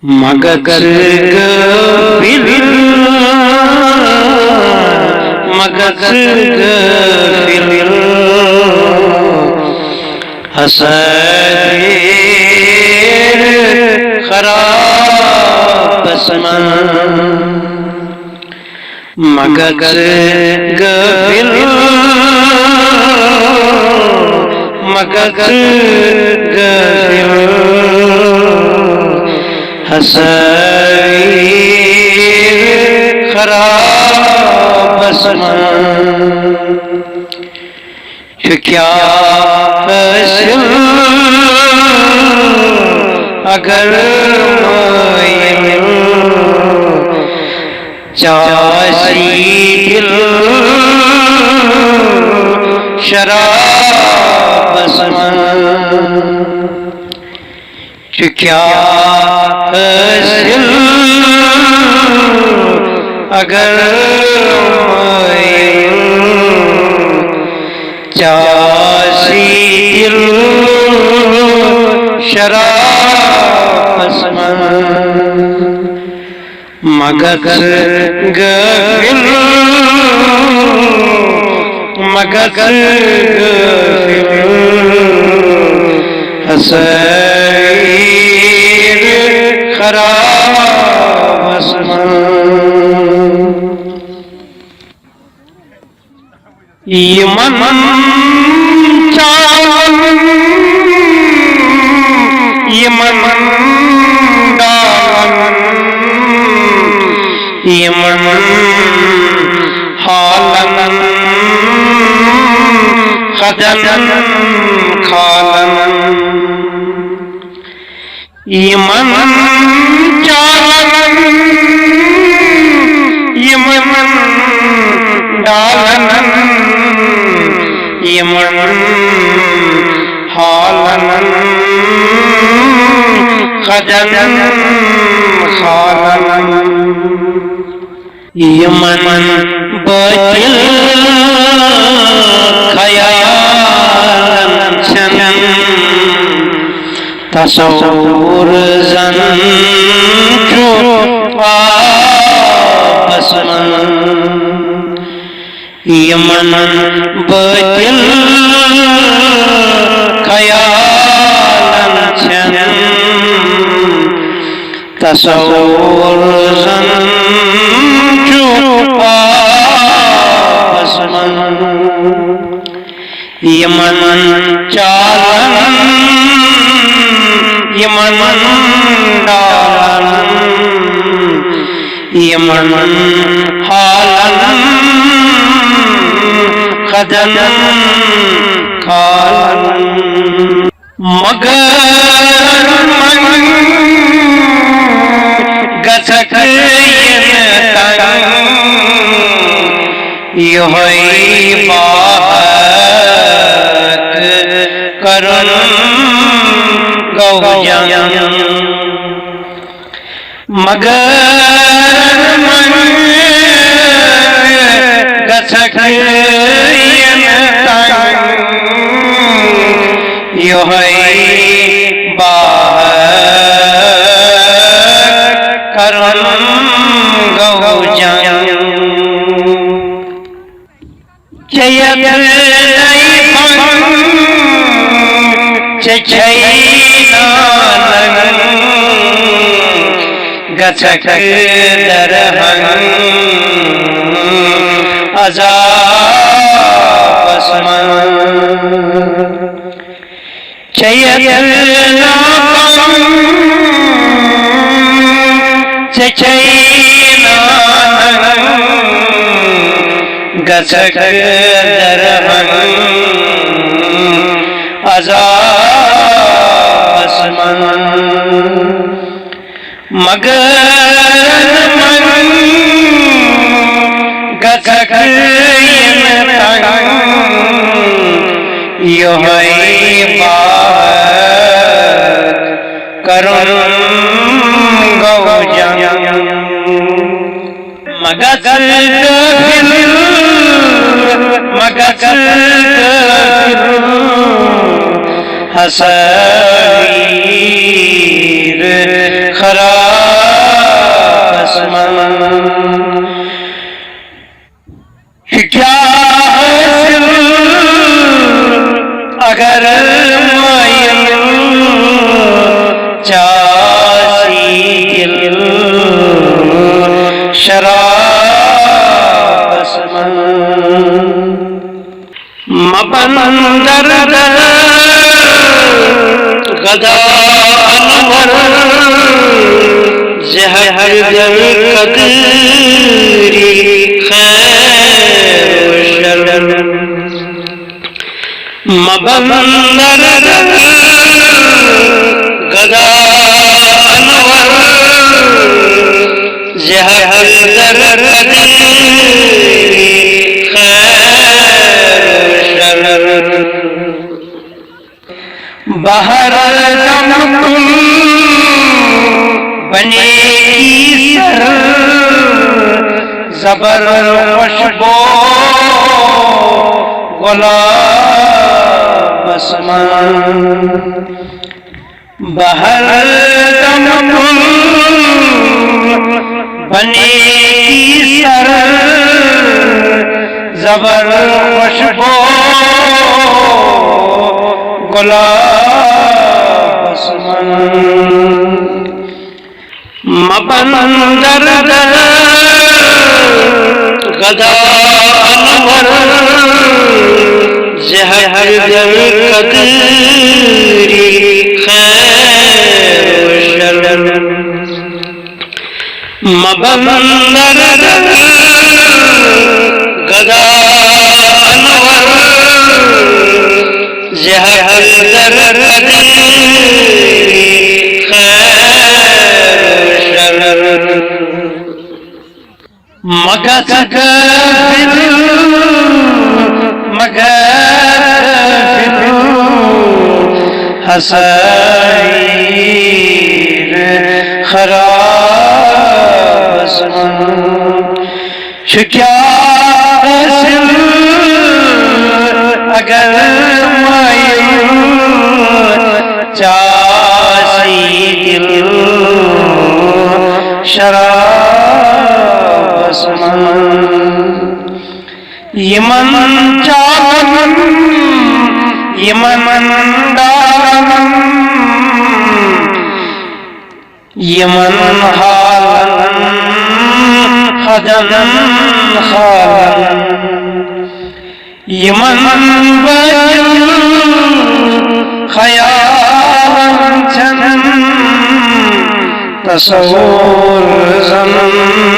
मगर गफिर मगर गफिर हसदेर खराब बसमन मगर गफिर मगर गफिर हसदेर खराब बसमन क्या हासिल अगर चासी दिल शराब बसमन क्या हासिल अगर चासी दिल शराब बसमन मगर गफिर मगर गफिर हसदेर खराब बसमन यमन चालन यमन डालन यमन हालन खदन खालन यमन चालन यमन डालन यमन हालन खदन खालन यमन बतिल खयालन छनन तसव्वुर जन जो बसमन यमन बतिल खयालन छनन तसव्वुर जन जो बसमन यमन चालन यमन डालन यमन हालन खदन खालन मगर मन गसक योही बात करन गौजन मगर मन गसक योही बात करन गौजन जयत चैनालन गसक दरहन अज़ाब बसमन चैनालन गसक दरहन अज़ाब बसमन मगर मन गसक योही बात करन गौजन मगर गफिर मगर हसदेर खराब गदा अनवर जहर दर कदरी खैर शर मबंदर गदा अनवर जहर दर कदरी खैर शर बहर दम बनेगी सर जबर खुशबो गुलाब आसमान बहर दम बनेगी सर जबर खुशबो गुलाब आसमान मबंदर गदा अनवर जहर दर कदरी खैर शर मबंदर गदा अनवर जहर दर कदरी मगर हसैर खराब क्या अगर चासी दिल शराब यमन चालम यमन दालम यमन हालन खदन खालन यमन वजन खयालन चनन तसव्वुर ज़नन